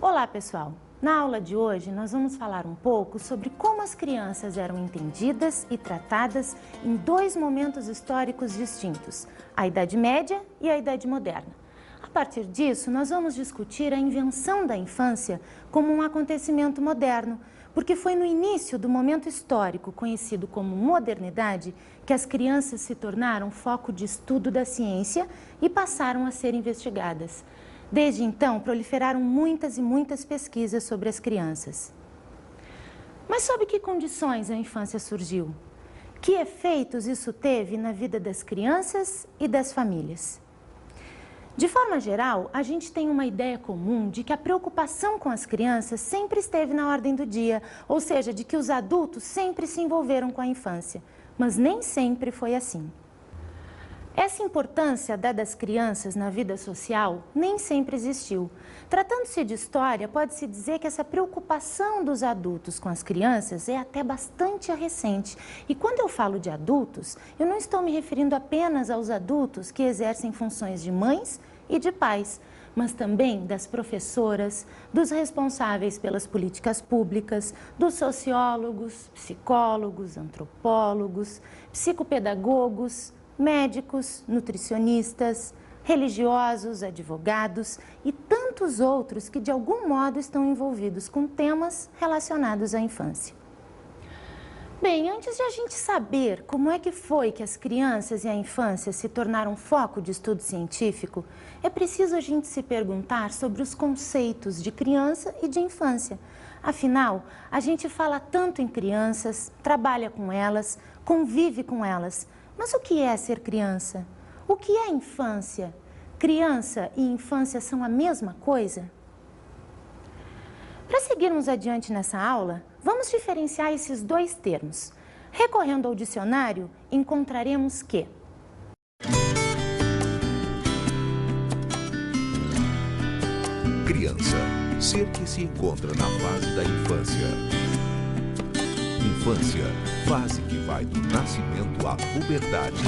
Olá, pessoal! Na aula de hoje, nós vamos falar um pouco sobre como as crianças eram entendidas e tratadas em dois momentos históricos distintos, a Idade Média e a Idade Moderna. A partir disso, nós vamos discutir a invenção da infância como um acontecimento moderno, porque foi no início do momento histórico conhecido como modernidade que as crianças se tornaram foco de estudo da ciência e passaram a ser investigadas. Desde então, proliferaram muitas e muitas pesquisas sobre as crianças. Mas sob que condições a infância surgiu? Que efeitos isso teve na vida das crianças e das famílias? De forma geral, a gente tem uma ideia comum de que a preocupação com as crianças sempre esteve na ordem do dia, ou seja, de que os adultos sempre se envolveram com a infância, mas nem sempre foi assim. Essa importância dada às crianças na vida social nem sempre existiu. Tratando-se de história, pode-se dizer que essa preocupação dos adultos com as crianças é até bastante recente. E quando eu falo de adultos, eu não estou me referindo apenas aos adultos que exercem funções de mães e de pais, mas também das professoras, dos responsáveis pelas políticas públicas, dos sociólogos, psicólogos, antropólogos, psicopedagogos, médicos, nutricionistas, religiosos, advogados e tantos outros que de algum modo estão envolvidos com temas relacionados à infância. Bem, antes de a gente saber como é que foi que as crianças e a infância se tornaram foco de estudo científico, é preciso a gente se perguntar sobre os conceitos de criança e de infância. Afinal, a gente fala tanto em crianças, trabalha com elas, convive com elas. Mas o que é ser criança? O que é infância? Criança e infância são a mesma coisa? Para seguirmos adiante nessa aula, vamos diferenciar esses dois termos. Recorrendo ao dicionário, encontraremos que criança, ser que se encontra na fase da infância. Infância, fase que vai do nascimento à puberdade.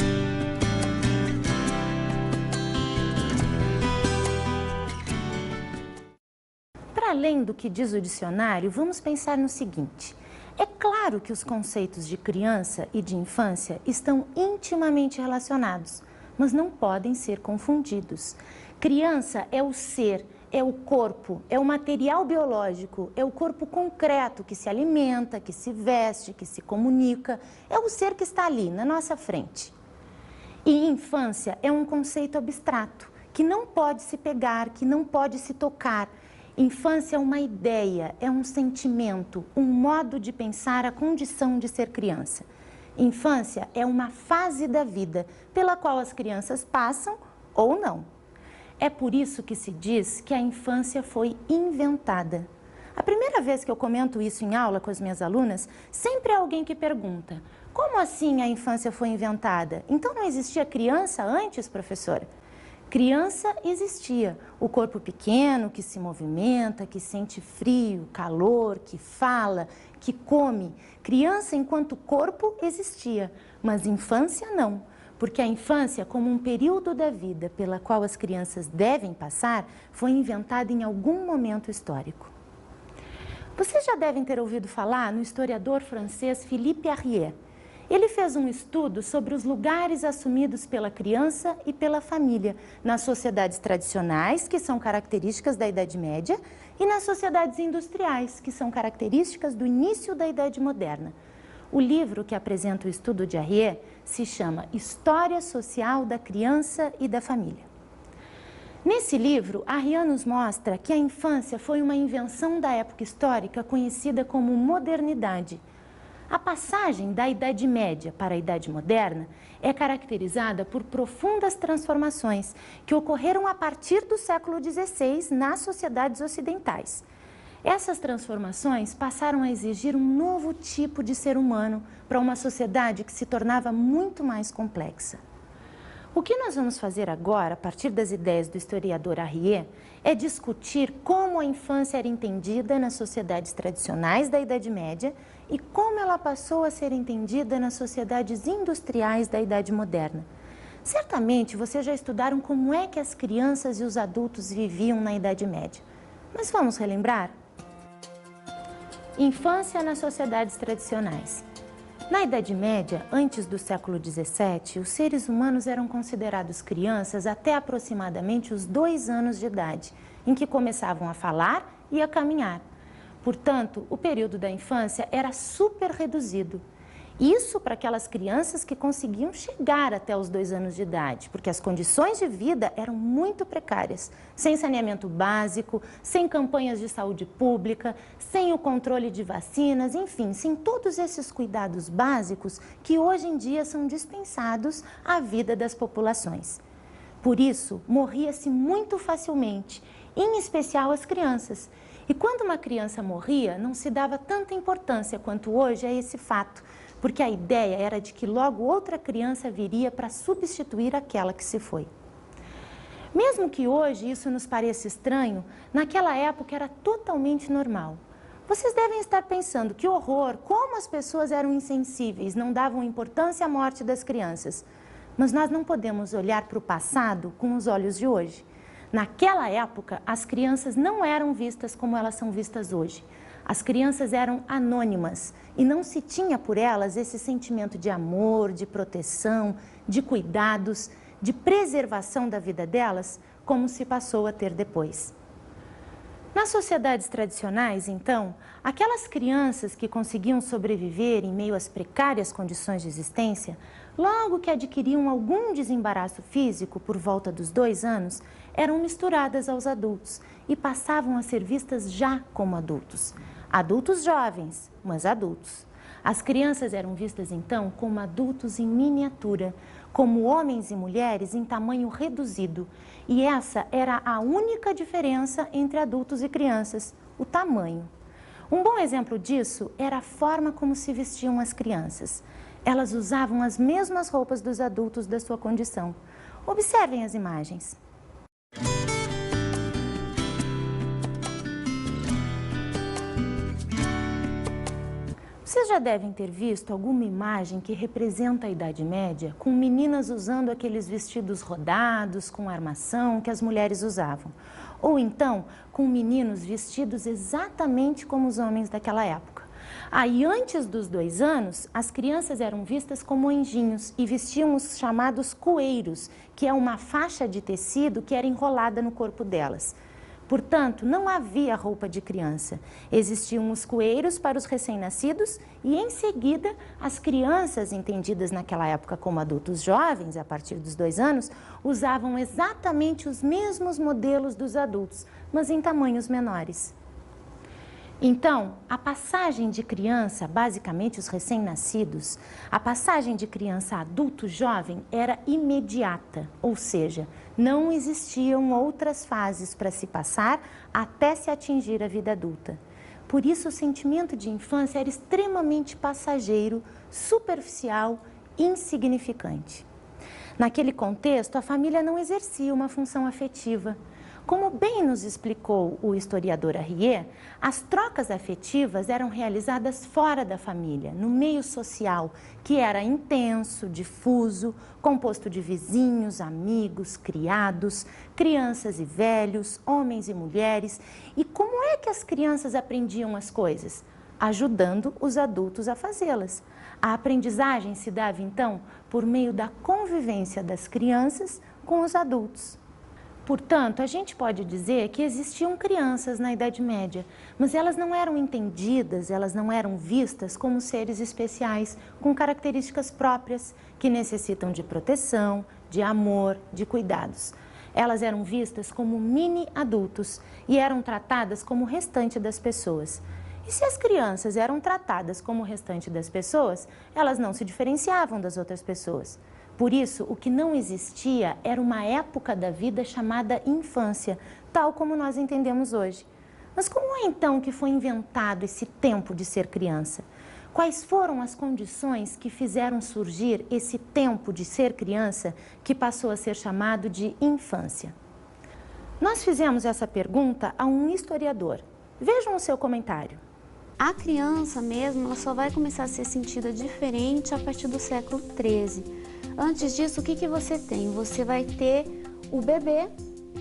Para além do que diz o dicionário, vamos pensar no seguinte. É claro que os conceitos de criança e de infância estão intimamente relacionados, mas não podem ser confundidos. Criança é o ser, é o corpo, é o material biológico, é o corpo concreto que se alimenta, que se veste, que se comunica, é o ser que está ali, na nossa frente. E infância é um conceito abstrato, que não pode se pegar, que não pode se tocar. Infância é uma ideia, é um sentimento, um modo de pensar a condição de ser criança. Infância é uma fase da vida pela qual as crianças passam ou não. É por isso que se diz que a infância foi inventada. A primeira vez que eu comento isso em aula com as minhas alunas, sempre há alguém que pergunta: como assim a infância foi inventada? Então não existia criança antes, professora? Criança existia, o corpo pequeno que se movimenta, que sente frio, calor, que fala, que come. Criança enquanto corpo existia, mas infância não. Porque a infância, como um período da vida pela qual as crianças devem passar, foi inventada em algum momento histórico. Vocês já devem ter ouvido falar no historiador francês Philippe Arriet. Ele fez um estudo sobre os lugares assumidos pela criança e pela família nas sociedades tradicionais, que são características da Idade Média, e nas sociedades industriais, que são características do início da Idade Moderna. O livro que apresenta o estudo de Arriet se chama História Social da Criança e da Família. Nesse livro, Arriet nos mostra que a infância foi uma invenção da época histórica conhecida como modernidade. A passagem da Idade Média para a Idade Moderna é caracterizada por profundas transformações que ocorreram a partir do século XVI nas sociedades ocidentais. Essas transformações passaram a exigir um novo tipo de ser humano para uma sociedade que se tornava muito mais complexa. O que nós vamos fazer agora, a partir das ideias do historiador Arriet, é discutir como a infância era entendida nas sociedades tradicionais da Idade Média e como ela passou a ser entendida nas sociedades industriais da Idade Moderna. Certamente vocês já estudaram como é que as crianças e os adultos viviam na Idade Média. Mas vamos relembrar? Infância nas sociedades tradicionais. Na Idade Média, antes do século XVII, os seres humanos eram considerados crianças até aproximadamente os 2 anos de idade, em que começavam a falar e a caminhar. Portanto, o período da infância era super reduzido. Isso para aquelas crianças que conseguiam chegar até os 2 anos de idade, porque as condições de vida eram muito precárias, sem saneamento básico, sem campanhas de saúde pública, sem o controle de vacinas, enfim, sem todos esses cuidados básicos que hoje em dia são dispensados à vida das populações. Por isso, morria-se muito facilmente, em especial as crianças. E quando uma criança morria, não se dava tanta importância quanto hoje a esse fato, porque a ideia era de que logo outra criança viria para substituir aquela que se foi. Mesmo que hoje isso nos pareça estranho, naquela época era totalmente normal. Vocês devem estar pensando que horror, como as pessoas eram insensíveis, não davam importância à morte das crianças. Mas nós não podemos olhar para o passado com os olhos de hoje. Naquela época, as crianças não eram vistas como elas são vistas hoje. As crianças eram anônimas e não se tinha por elas esse sentimento de amor, de proteção, de cuidados, de preservação da vida delas, como se passou a ter depois. Nas sociedades tradicionais, então, aquelas crianças que conseguiam sobreviver em meio às precárias condições de existência, logo que adquiriam algum desembaraço físico por volta dos 2 anos, eram misturadas aos adultos e passavam a ser vistas já como adultos. Adultos jovens, mas adultos. As crianças eram vistas então como adultos em miniatura, como homens e mulheres em tamanho reduzido. E essa era a única diferença entre adultos e crianças, o tamanho. Um bom exemplo disso era a forma como se vestiam as crianças. Elas usavam as mesmas roupas dos adultos da sua condição. Observem as imagens. Vocês já devem ter visto alguma imagem que representa a Idade Média, com meninas usando aqueles vestidos rodados, com armação que as mulheres usavam. Ou então, com meninos vestidos exatamente como os homens daquela época. Aí, antes dos 2 anos, as crianças eram vistas como anjinhos e vestiam os chamados coeiros, que é uma faixa de tecido que era enrolada no corpo delas. Portanto, não havia roupa de criança. Existiam os coeiros para os recém-nascidos e, em seguida, as crianças, entendidas naquela época como adultos jovens, a partir dos 2 anos, usavam exatamente os mesmos modelos dos adultos, mas em tamanhos menores. Então, a passagem de criança, basicamente os recém-nascidos, a passagem de criança a adulto jovem era imediata, ou seja, não existiam outras fases para se passar até se atingir a vida adulta. Por isso, o sentimento de infância era extremamente passageiro, superficial, insignificante. Naquele contexto, a família não exercia uma função afetiva. Como bem nos explicou o historiador Arriet, as trocas afetivas eram realizadas fora da família, no meio social, que era intenso, difuso, composto de vizinhos, amigos, criados, crianças e velhos, homens e mulheres. E como é que as crianças aprendiam as coisas? Ajudando os adultos a fazê-las. A aprendizagem se dava, então, por meio da convivência das crianças com os adultos. Portanto, a gente pode dizer que existiam crianças na Idade Média, mas elas não eram entendidas, elas não eram vistas como seres especiais, com características próprias, que necessitam de proteção, de amor, de cuidados. Elas eram vistas como mini-adultos e eram tratadas como o restante das pessoas. E se as crianças eram tratadas como o restante das pessoas, elas não se diferenciavam das outras pessoas. Por isso, o que não existia era uma época da vida chamada infância, tal como nós entendemos hoje. Mas como é então que foi inventado esse tempo de ser criança? Quais foram as condições que fizeram surgir esse tempo de ser criança que passou a ser chamado de infância? Nós fizemos essa pergunta a um historiador. Vejam o seu comentário. A criança mesmo, ela só vai começar a ser sentida diferente a partir do século XIII. Antes disso, o que você tem? Você vai ter o bebê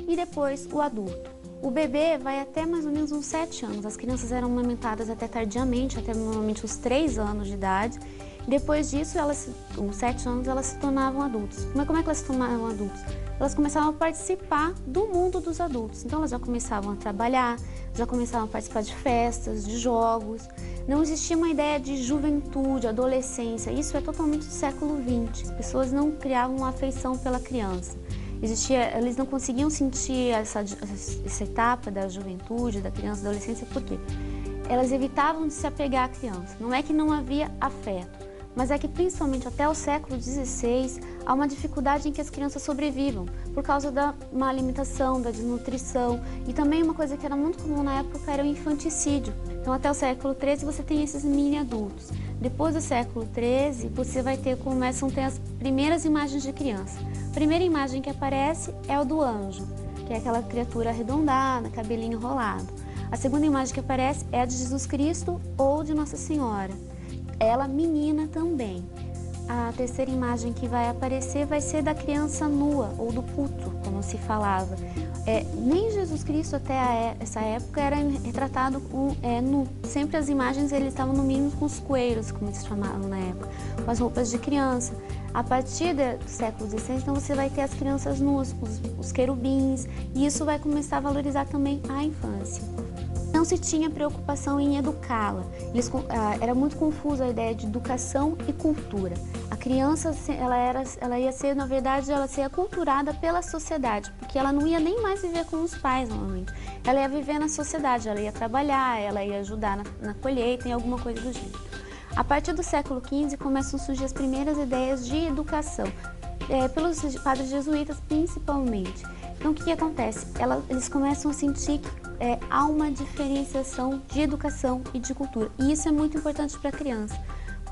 e depois o adulto. O bebê vai até mais ou menos uns 7 anos. As crianças eram amamentadas até tardiamente, até normalmente uns 3 anos de idade. Depois disso, com 7 anos, elas se tornavam adultos. Mas como é que elas se tornavam adultos? Elas começavam a participar do mundo dos adultos. Então, elas já começavam a trabalhar, já começavam a participar de festas, de jogos. Não existia uma ideia de juventude, adolescência. Isso é totalmente do século XX. As pessoas não criavam uma afeição pela criança. Eles não conseguiam sentir essa etapa da juventude, da criança, da adolescência, por quê? Elas evitavam de se apegar à criança. Não é que não havia afeto, mas é que principalmente até o século XVI há uma dificuldade em que as crianças sobrevivam por causa da má alimentação, da desnutrição, e também uma coisa que era muito comum na época era o infanticídio. Então até o século XIII você tem esses mini adultos. Depois do século XIII você começam a ter as primeiras imagens de criança. A primeira imagem que aparece é o do anjo, que é aquela criatura arredondada, cabelinho enrolado. A segunda imagem que aparece é a de Jesus Cristo ou de Nossa Senhora, ela menina também. A terceira imagem que vai aparecer vai ser da criança nua ou do puto, como se falava. Nem Jesus Cristo até essa época era retratado nu. Sempre as imagens eles estavam no mínimo com os coelhos, como eles chamavam na época, com as roupas de criança. A partir do século XVI, então você vai ter as crianças nuas, os querubins, e isso vai começar a valorizar também a infância. Não se tinha preocupação em educá-la. Era muito confusa a ideia de educação e cultura. A criança, ela ia ser, na verdade, ela ser aculturada pela sociedade, porque ela não ia nem mais viver com os pais, normalmente. Ela ia viver na sociedade, ela ia trabalhar, ela ia ajudar na colheita, em alguma coisa do gênero. A partir do século XV começam a surgir as primeiras ideias de educação, pelos padres jesuítas principalmente. Então o que acontece? Eles começam a sentir que há uma diferenciação de educação e de cultura, e isso é muito importante para a criança.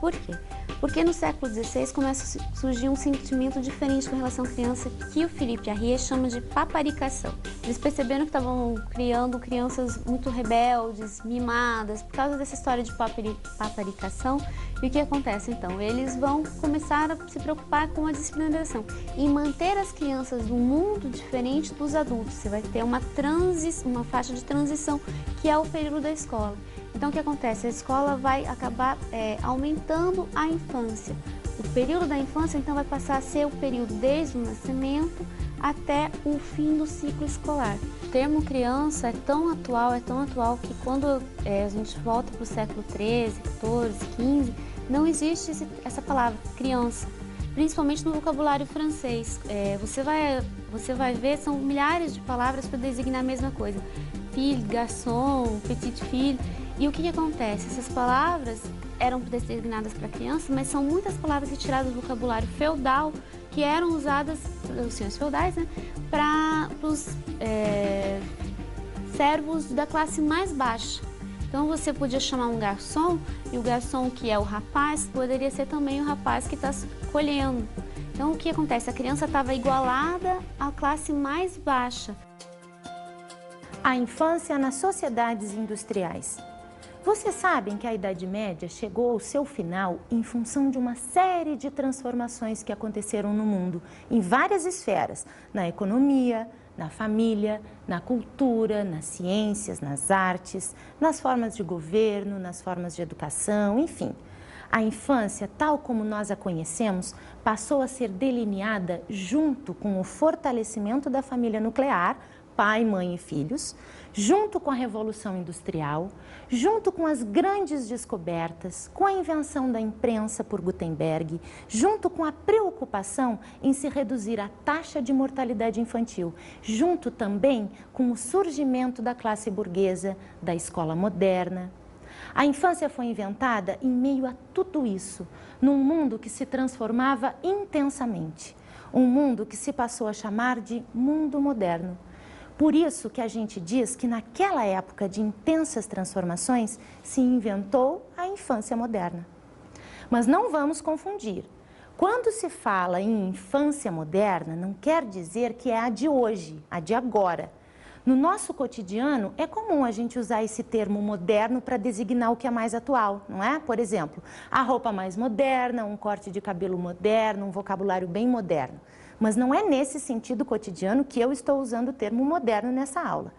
Por quê? Porque no século XVI começa a surgir um sentimento diferente com relação à criança que o Philippe Jarrier chama de paparicação. Eles perceberam que estavam criando crianças muito rebeldes, mimadas, por causa dessa história de paparicação. E o que acontece então? Eles vão começar a se preocupar com a disciplinação e manter as crianças num mundo diferente dos adultos. Você vai ter uma faixa de transição, que é o período da escola. Então, o que acontece? A escola vai acabar aumentando a infância. O período da infância, então, vai passar a ser o período desde o nascimento até o fim do ciclo escolar. O termo criança é tão atual que quando a gente volta para o século XIII, XIV, XV, não existe essa palavra, criança. Principalmente no vocabulário francês. Você vai ver, são milhares de palavras para designar a mesma coisa. Fille, garçon, petite fille. E o que acontece? Essas palavras eram designadas para crianças, mas são muitas palavras retiradas do vocabulário feudal que eram usadas pelos senhores feudais, né, para os servos da classe mais baixa. Então você podia chamar um garçom, e o garçom, que é o rapaz, poderia ser também o rapaz que está colhendo. Então o que acontece? A criança estava igualada à classe mais baixa. A infância nas sociedades industriais. Vocês sabem que a Idade Média chegou ao seu final em função de uma série de transformações que aconteceram no mundo, em várias esferas, na economia, na família, na cultura, nas ciências, nas artes, nas formas de governo, nas formas de educação, enfim. A infância, tal como nós a conhecemos, passou a ser delineada junto com o fortalecimento da família nuclear, pai, mãe e filhos, junto com a Revolução Industrial, junto com as grandes descobertas, com a invenção da imprensa por Gutenberg, junto com a preocupação em se reduzir a taxa de mortalidade infantil, junto também com o surgimento da classe burguesa, da escola moderna. A infância foi inventada em meio a tudo isso, num mundo que se transformava intensamente, um mundo que se passou a chamar de mundo moderno. Por isso que a gente diz que naquela época de intensas transformações se inventou a infância moderna. Mas não vamos confundir. Quando se fala em infância moderna, não quer dizer que é a de hoje, a de agora. No nosso cotidiano, é comum a gente usar esse termo moderno para designar o que é mais atual, não é? Por exemplo, a roupa mais moderna, um corte de cabelo moderno, um vocabulário bem moderno. Mas não é nesse sentido cotidiano que eu estou usando o termo moderno nessa aula.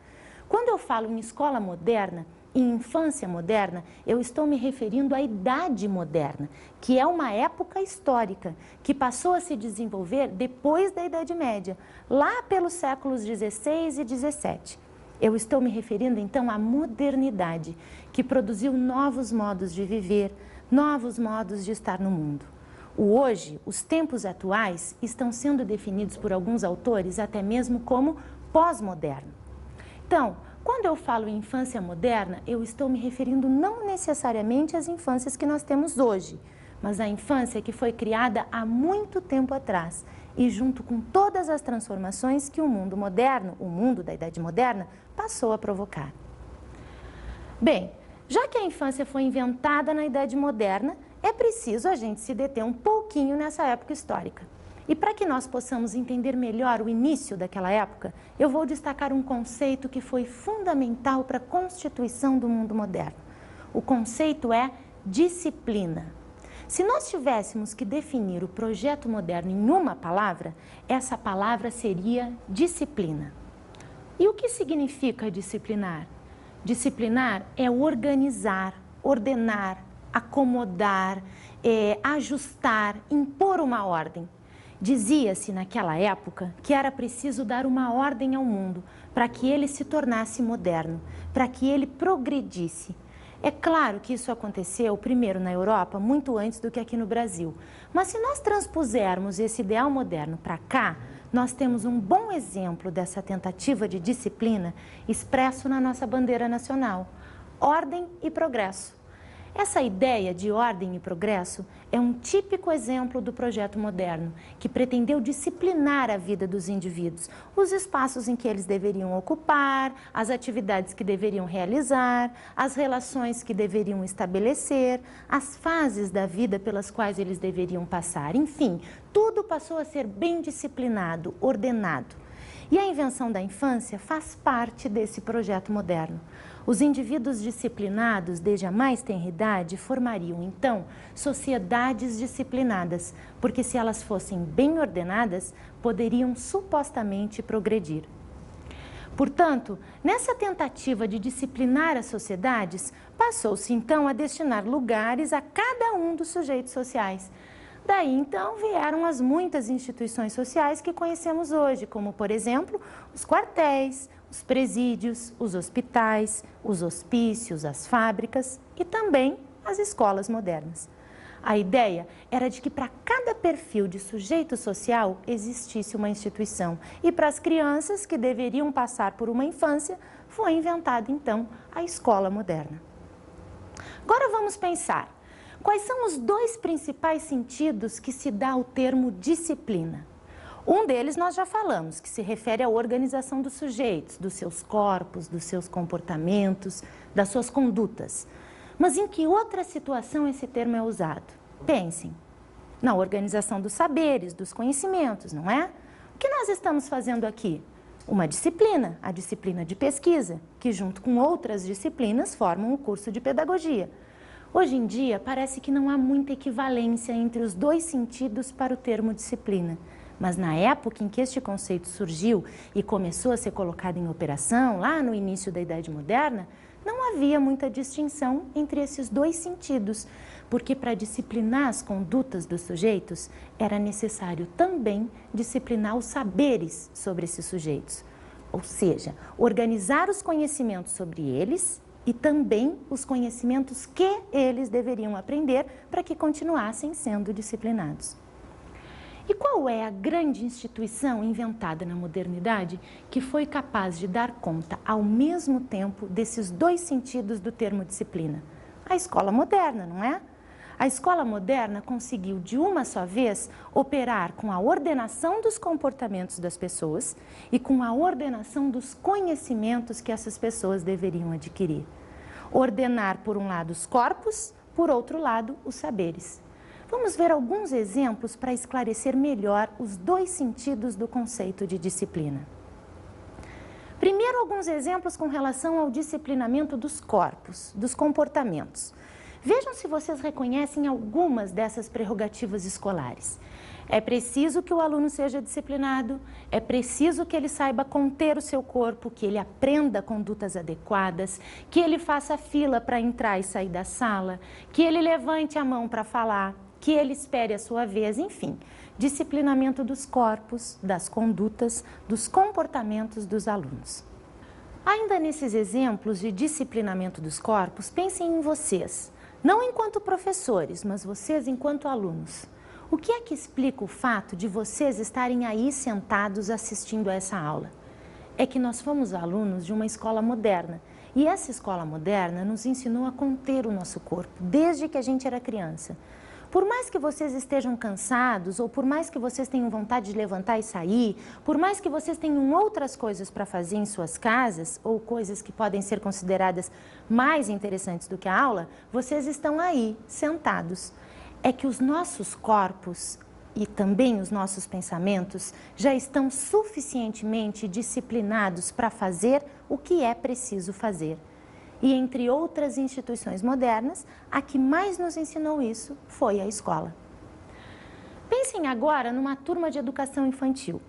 Quando eu falo em escola moderna, em infância moderna, eu estou me referindo à idade moderna, que é uma época histórica que passou a se desenvolver depois da Idade Média, lá pelos séculos 16 e 17. Eu estou me referindo então à modernidade, que produziu novos modos de viver, novos modos de estar no mundo. O hoje, os tempos atuais, estão sendo definidos por alguns autores até mesmo como pós-moderno. Então, quando eu falo em infância moderna, eu estou me referindo não necessariamente às infâncias que nós temos hoje, mas à infância que foi criada há muito tempo atrás e junto com todas as transformações que o mundo moderno, o mundo da Idade Moderna, passou a provocar. Bem, já que a infância foi inventada na Idade Moderna, é preciso a gente se deter um pouquinho nessa época histórica. E para que nós possamos entender melhor o início daquela época, eu vou destacar um conceito que foi fundamental para a constituição do mundo moderno. O conceito é disciplina. Se nós tivéssemos que definir o projeto moderno em uma palavra, essa palavra seria disciplina. E o que significa disciplinar? Disciplinar é organizar, ordenar, acomodar, ajustar, impor uma ordem. Dizia-se naquela época que era preciso dar uma ordem ao mundo para que ele se tornasse moderno, para que ele progredisse. É claro que isso aconteceu primeiro na Europa, muito antes do que aqui no Brasil. Mas se nós transpusermos esse ideal moderno para cá, nós temos um bom exemplo dessa tentativa de disciplina expresso na nossa bandeira nacional: ordem e progresso. Essa ideia de ordem e progresso é um típico exemplo do projeto moderno, que pretendeu disciplinar a vida dos indivíduos, os espaços em que eles deveriam ocupar, as atividades que deveriam realizar, as relações que deveriam estabelecer, as fases da vida pelas quais eles deveriam passar. Enfim, tudo passou a ser bem disciplinado, ordenado. E a invenção da infância faz parte desse projeto moderno. Os indivíduos disciplinados, desde a mais tenra idade, formariam, então, sociedades disciplinadas, porque se elas fossem bem ordenadas, poderiam supostamente progredir. Portanto, nessa tentativa de disciplinar as sociedades, passou-se, então, a destinar lugares a cada um dos sujeitos sociais. Daí, então, vieram as muitas instituições sociais que conhecemos hoje, como, por exemplo, os quartéis, os presídios, os hospitais, os hospícios, as fábricas e também as escolas modernas. A ideia era de que para cada perfil de sujeito social existisse uma instituição e para as crianças que deveriam passar por uma infância foi inventada, então, a escola moderna. Agora vamos pensar. Quais são os dois principais sentidos que se dá ao termo disciplina? Um deles nós já falamos, que se refere à organização dos sujeitos, dos seus corpos, dos seus comportamentos, das suas condutas. Mas em que outra situação esse termo é usado? Pensem, na organização dos saberes, dos conhecimentos, não é? O que nós estamos fazendo aqui? Uma disciplina, a disciplina de pesquisa, que junto com outras disciplinas formam o curso de pedagogia. Hoje em dia, parece que não há muita equivalência entre os dois sentidos para o termo disciplina. Mas na época em que este conceito surgiu e começou a ser colocado em operação, lá no início da Idade Moderna, não havia muita distinção entre esses dois sentidos, porque para disciplinar as condutas dos sujeitos, era necessário também disciplinar os saberes sobre esses sujeitos. Ou seja, organizar os conhecimentos sobre eles e também os conhecimentos que eles deveriam aprender para que continuassem sendo disciplinados. E qual é a grande instituição inventada na modernidade que foi capaz de dar conta ao mesmo tempo desses dois sentidos do termo disciplina? A escola moderna, não é? A escola moderna conseguiu de uma só vez operar com a ordenação dos comportamentos das pessoas e com a ordenação dos conhecimentos que essas pessoas deveriam adquirir. Ordenar, por um lado, os corpos, por outro lado, os saberes. Vamos ver alguns exemplos para esclarecer melhor os dois sentidos do conceito de disciplina. Primeiro, alguns exemplos com relação ao disciplinamento dos corpos, dos comportamentos. Vejam se vocês reconhecem algumas dessas prerrogativas escolares. É preciso que o aluno seja disciplinado, é preciso que ele saiba conter o seu corpo, que ele aprenda condutas adequadas, que ele faça fila para entrar e sair da sala, que ele levante a mão para falar, que ele espere a sua vez, enfim, disciplinamento dos corpos, das condutas, dos comportamentos dos alunos. Ainda nesses exemplos de disciplinamento dos corpos, pensem em vocês, não enquanto professores, mas vocês enquanto alunos. O que é que explica o fato de vocês estarem aí sentados assistindo a essa aula? É que nós fomos alunos de uma escola moderna e essa escola moderna nos ensinou a conter o nosso corpo desde que a gente era criança. Por mais que vocês estejam cansados ou por mais que vocês tenham vontade de levantar e sair, por mais que vocês tenham outras coisas para fazer em suas casas ou coisas que podem ser consideradas mais interessantes do que a aula, vocês estão aí sentados. É que os nossos corpos e também os nossos pensamentos já estão suficientemente disciplinados para fazer o que é preciso fazer. E entre outras instituições modernas, a que mais nos ensinou isso foi a escola. Pensem agora numa turma de educação infantil.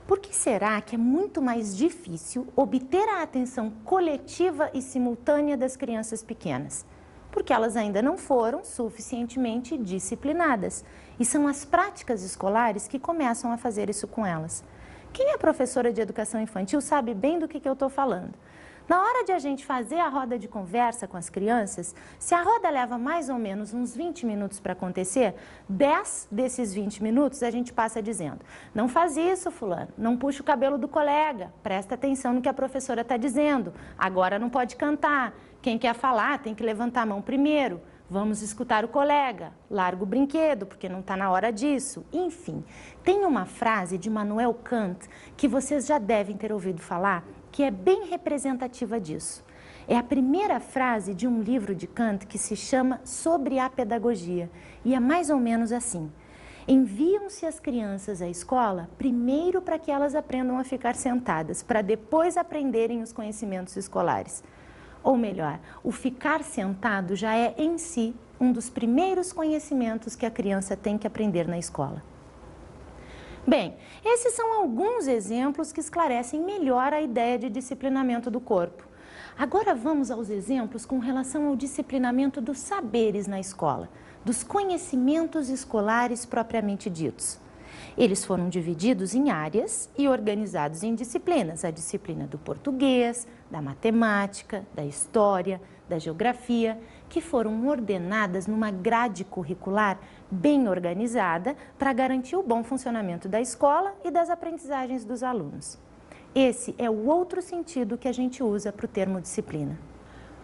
Por que será que é muito mais difícil obter a atenção coletiva e simultânea das crianças pequenas? Porque elas ainda não foram suficientemente disciplinadas. E são as práticas escolares que começam a fazer isso com elas. Quem é professora de educação infantil sabe bem do que eu estou falando. Na hora de a gente fazer a roda de conversa com as crianças, se a roda leva mais ou menos uns 20 minutos para acontecer, 10 desses 20 minutos a gente passa dizendo: não faz isso, fulano, não puxa o cabelo do colega, presta atenção no que a professora está dizendo, agora não pode cantar, quem quer falar tem que levantar a mão primeiro, vamos escutar o colega, larga o brinquedo porque não está na hora disso. Enfim, tem uma frase de Immanuel Kant que vocês já devem ter ouvido falar, que é bem representativa disso. É a primeira frase de um livro de Kant que se chama Sobre a Pedagogia, e é mais ou menos assim: enviam-se as crianças à escola primeiro para que elas aprendam a ficar sentadas, para depois aprenderem os conhecimentos escolares. Ou melhor, o ficar sentado já é em si um dos primeiros conhecimentos que a criança tem que aprender na escola. Bem, esses são alguns exemplos que esclarecem melhor a ideia de disciplinamento do corpo. Agora vamos aos exemplos com relação ao disciplinamento dos saberes na escola, dos conhecimentos escolares propriamente ditos. Eles foram divididos em áreas e organizados em disciplinas: a disciplina do português, da matemática, da história, da geografia, que foram ordenadas numa grade curricular bem organizada para garantir o bom funcionamento da escola e das aprendizagens dos alunos. Esse é o outro sentido que a gente usa para o termo disciplina.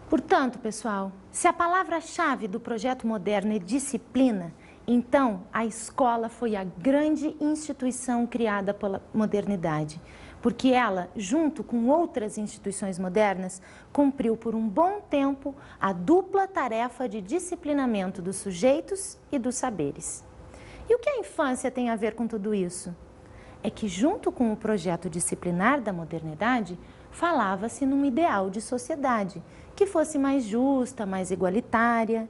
Portanto, pessoal, se a palavra-chave do projeto moderno é disciplina, então a escola foi a grande instituição criada pela modernidade, porque ela, junto com outras instituições modernas, cumpriu por um bom tempo a dupla tarefa de disciplinamento dos sujeitos e dos saberes. E o que a infância tem a ver com tudo isso? É que, junto com o projeto disciplinar da modernidade, falava-se num ideal de sociedade que fosse mais justa, mais igualitária.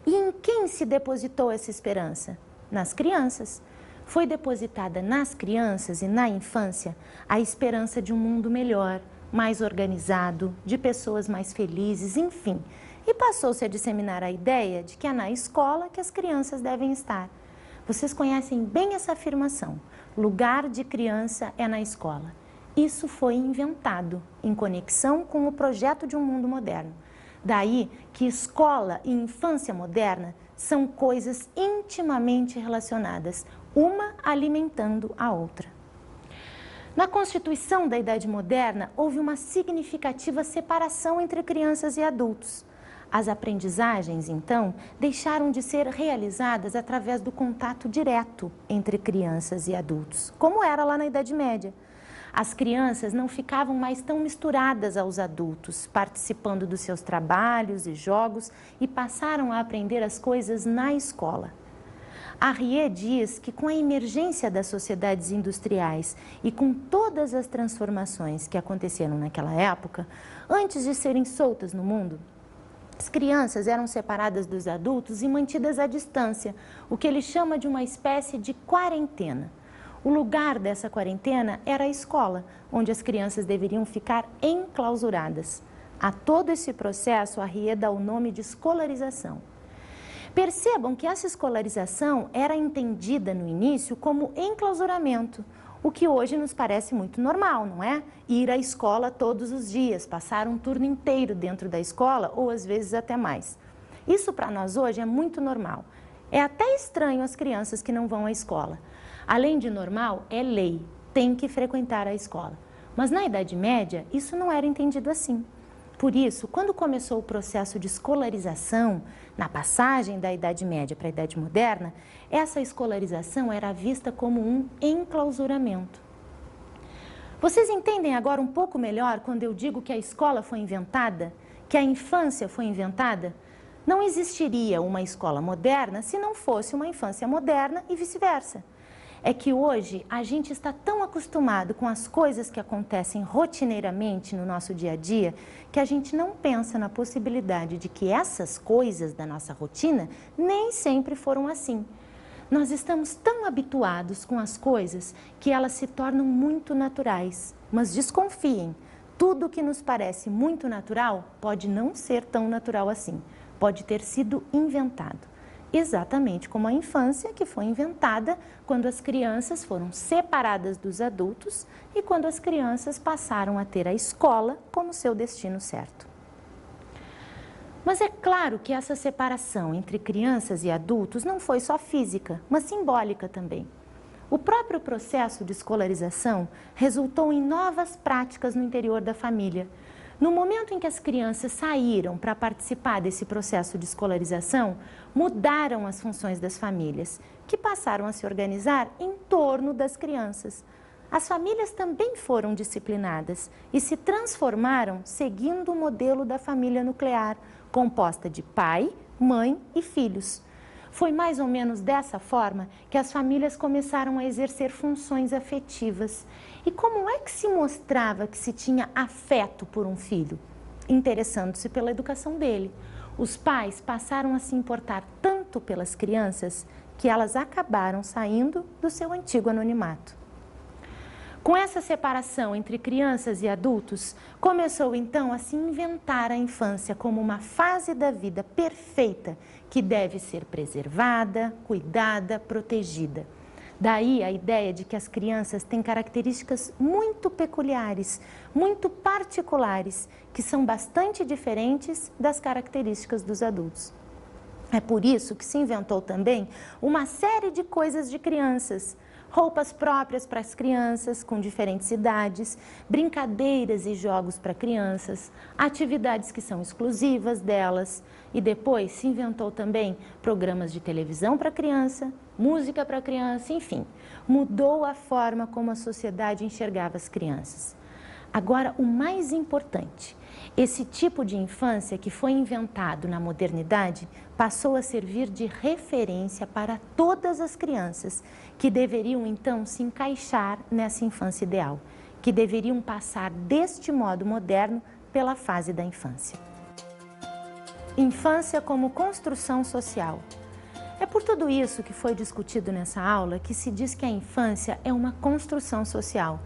E em quem se depositou essa esperança? Nas crianças. Foi depositada nas crianças e na infância a esperança de um mundo melhor, mais organizado, de pessoas mais felizes, enfim. E passou-se a disseminar a ideia de que é na escola que as crianças devem estar. Vocês conhecem bem essa afirmação: lugar de criança é na escola. Isso foi inventado em conexão com o projeto de um mundo moderno. Daí que escola e infância moderna são coisas intimamente relacionadas, uma alimentando a outra. Na Constituição da Idade Moderna, houve uma significativa separação entre crianças e adultos. As aprendizagens, então, deixaram de ser realizadas através do contato direto entre crianças e adultos, como era lá na Idade Média. As crianças não ficavam mais tão misturadas aos adultos, participando dos seus trabalhos e jogos, e passaram a aprender as coisas na escola. Arriet diz que com a emergência das sociedades industriais e com todas as transformações que aconteceram naquela época, antes de serem soltas no mundo, As crianças eram separadas dos adultos e mantidas à distância, o que ele chama de uma espécie de quarentena. O lugar dessa quarentena era a escola, onde as crianças deveriam ficar enclausuradas. A todo esse processo, a Rie dá o nome de escolarização. Percebam que essa escolarização era entendida no início como enclausuramento, o que hoje nos parece muito normal, não é? Ir à escola todos os dias, passar um turno inteiro dentro da escola ou às vezes até mais. Isso para nós hoje é muito normal. É até estranho as crianças que não vão à escola. Além de normal, é lei, tem que frequentar a escola. Mas na Idade Média, isso não era entendido assim. Por isso, quando começou o processo de escolarização, na passagem da Idade Média para a Idade Moderna, essa escolarização era vista como um enclausuramento. Vocês entendem agora um pouco melhor quando eu digo que a escola foi inventada, que a infância foi inventada? Não existiria uma escola moderna se não fosse uma infância moderna e vice-versa. É que hoje a gente está tão acostumado com as coisas que acontecem rotineiramente no nosso dia a dia que a gente não pensa na possibilidade de que essas coisas da nossa rotina nem sempre foram assim. Nós estamos tão habituados com as coisas que elas se tornam muito naturais. Mas desconfiem, tudo que nos parece muito natural pode não ser tão natural assim, pode ter sido inventado. Exatamente como a infância, que foi inventada quando as crianças foram separadas dos adultos e quando as crianças passaram a ter a escola como seu destino certo. Mas é claro que essa separação entre crianças e adultos não foi só física, mas simbólica também. O próprio processo de escolarização resultou em novas práticas no interior da família. No momento em que as crianças saíram para participar desse processo de escolarização, mudaram as funções das famílias, que passaram a se organizar em torno das crianças. As famílias também foram disciplinadas e se transformaram seguindo o modelo da família nuclear, composta de pai, mãe e filhos. Foi mais ou menos dessa forma que as famílias começaram a exercer funções afetivas. E como é que se mostrava que se tinha afeto por um filho? Interessando-se pela educação dele. Os pais passaram a se importar tanto pelas crianças que elas acabaram saindo do seu antigo anonimato. Com essa separação entre crianças e adultos, começou então a se inventar a infância como uma fase da vida perfeita que deve ser preservada, cuidada, protegida. Daí a ideia de que as crianças têm características muito peculiares, muito particulares, que são bastante diferentes das características dos adultos. É por isso que se inventou também uma série de coisas de crianças, roupas próprias para as crianças com diferentes idades, brincadeiras e jogos para crianças, atividades que são exclusivas delas. E depois se inventou também programas de televisão para criança, música para criança, enfim. Mudou a forma como a sociedade enxergava as crianças. Agora, o mais importante, esse tipo de infância que foi inventado na modernidade passou a servir de referência para todas as crianças que deveriam então se encaixar nessa infância ideal, que deveriam passar deste modo moderno pela fase da infância. Infância como construção social. É por tudo isso que foi discutido nessa aula que se diz que a infância é uma construção social.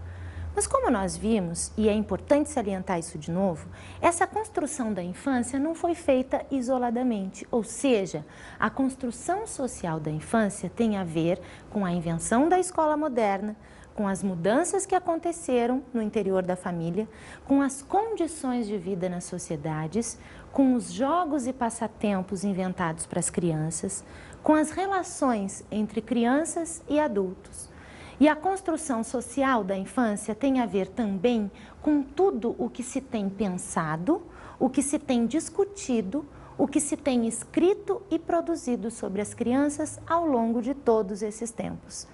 Mas como nós vimos, e é importante salientar isso de novo, essa construção da infância não foi feita isoladamente, ou seja, a construção social da infância tem a ver com a invenção da escola moderna, com as mudanças que aconteceram no interior da família, com as condições de vida nas sociedades, com os jogos e passatempos inventados para as crianças, com as relações entre crianças e adultos. E a construção social da infância tem a ver também com tudo o que se tem pensado, o que se tem discutido, o que se tem escrito e produzido sobre as crianças ao longo de todos esses tempos.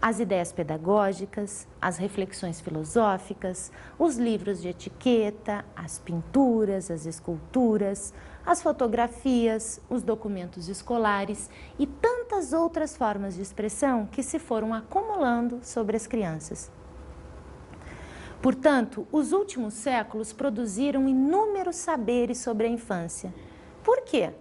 As ideias pedagógicas, as reflexões filosóficas, os livros de etiqueta, as pinturas, as esculturas, as fotografias, os documentos escolares e tantas outras formas de expressão que se foram acumulando sobre as crianças. Portanto, os últimos séculos produziram inúmeros saberes sobre a infância. Por quê?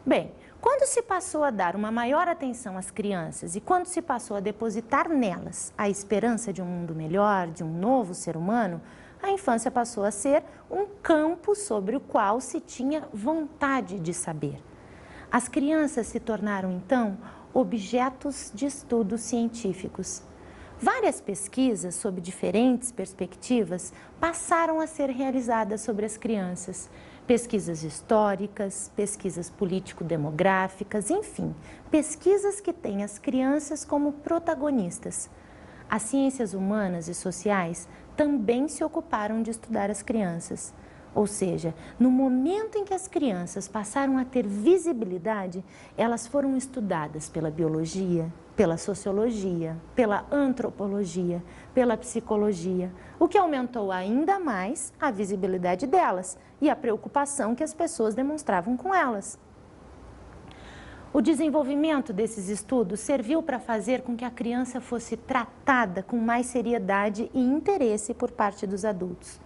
Bem, quando se passou a dar uma maior atenção às crianças e quando se passou a depositar nelas a esperança de um mundo melhor, de um novo ser humano, a infância passou a ser um campo sobre o qual se tinha vontade de saber. As crianças se tornaram, então, objetos de estudos científicos. Várias pesquisas sob diferentes perspectivas passaram a ser realizadas sobre as crianças. Pesquisas históricas, pesquisas político-demográficas, enfim, pesquisas que têm as crianças como protagonistas. As ciências humanas e sociais também se ocuparam de estudar as crianças. Ou seja, no momento em que as crianças passaram a ter visibilidade, elas foram estudadas pela biologia, pela sociologia, pela antropologia, pela psicologia, o que aumentou ainda mais a visibilidade delas e a preocupação que as pessoas demonstravam com elas. O desenvolvimento desses estudos serviu para fazer com que a criança fosse tratada com mais seriedade e interesse por parte dos adultos.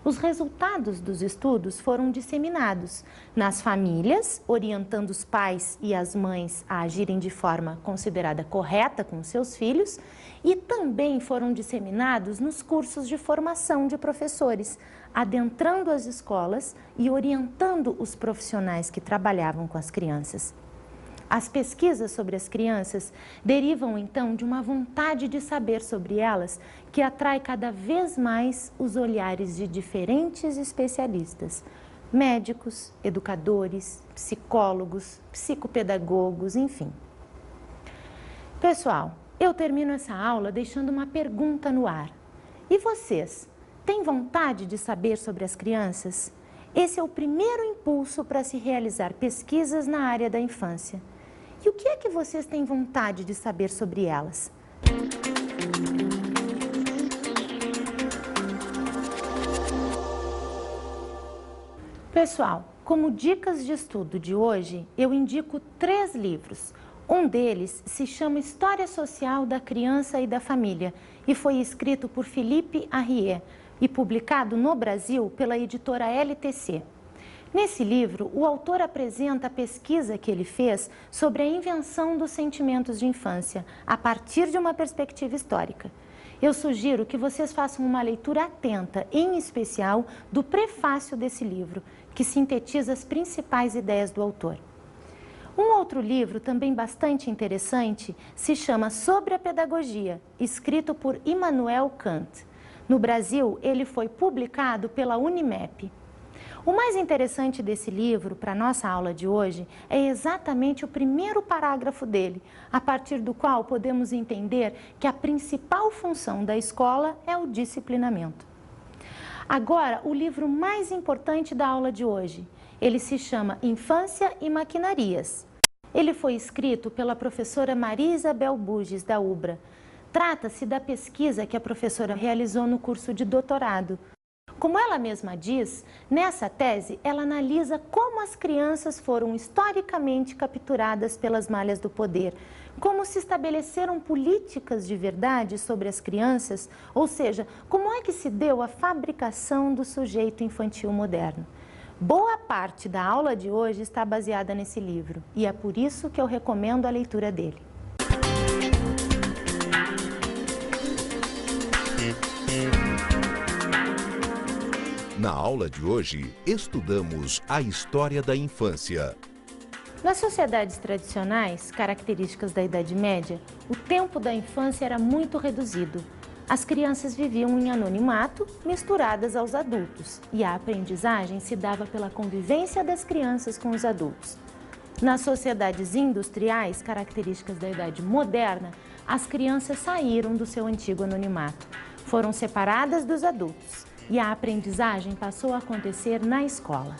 Os resultados dos estudos foram disseminados nas famílias, orientando os pais e as mães a agirem de forma considerada correta com seus filhos, e também foram disseminados nos cursos de formação de professores, adentrando as escolas e orientando os profissionais que trabalhavam com as crianças. As pesquisas sobre as crianças derivam, então, de uma vontade de saber sobre elas que atrai cada vez mais os olhares de diferentes especialistas, médicos, educadores, psicólogos, psicopedagogos, enfim. Pessoal, eu termino essa aula deixando uma pergunta no ar. E vocês, têm vontade de saber sobre as crianças? Esse é o primeiro impulso para se realizar pesquisas na área da infância. E o que é que vocês têm vontade de saber sobre elas? Pessoal, como dicas de estudo de hoje, eu indico 3 livros. Um deles se chama História Social da Criança e da Família e foi escrito por Philippe Arrier e publicado no Brasil pela editora LTC. Nesse livro, o autor apresenta a pesquisa que ele fez sobre a invenção dos sentimentos de infância, a partir de uma perspectiva histórica. Eu sugiro que vocês façam uma leitura atenta, em especial do prefácio desse livro, que sintetiza as principais ideias do autor. Um outro livro, também bastante interessante, se chama Sobre a Pedagogia, escrito por Immanuel Kant. No Brasil, ele foi publicado pela Unimep. O mais interessante desse livro, para a nossa aula de hoje, é exatamente o primeiro parágrafo dele, a partir do qual podemos entender que a principal função da escola é o disciplinamento. Agora, o livro mais importante da aula de hoje, ele se chama Infância e Maquinarias. Ele foi escrito pela professora Maria Isabel Buges, da UBRA. Trata-se da pesquisa que a professora realizou no curso de doutorado. Como ela mesma diz, nessa tese ela analisa como as crianças foram historicamente capturadas pelas malhas do poder, como se estabeleceram políticas de verdade sobre as crianças, ou seja, como é que se deu a fabricação do sujeito infantil moderno. Boa parte da aula de hoje está baseada nesse livro e é por isso que eu recomendo a leitura dele. Na aula de hoje, estudamos a história da infância. Nas sociedades tradicionais, características da Idade Média, o tempo da infância era muito reduzido. As crianças viviam em anonimato, misturadas aos adultos, e a aprendizagem se dava pela convivência das crianças com os adultos. Nas sociedades industriais, características da Idade Moderna, as crianças saíram do seu antigo anonimato, foram separadas dos adultos. E a aprendizagem passou a acontecer na escola.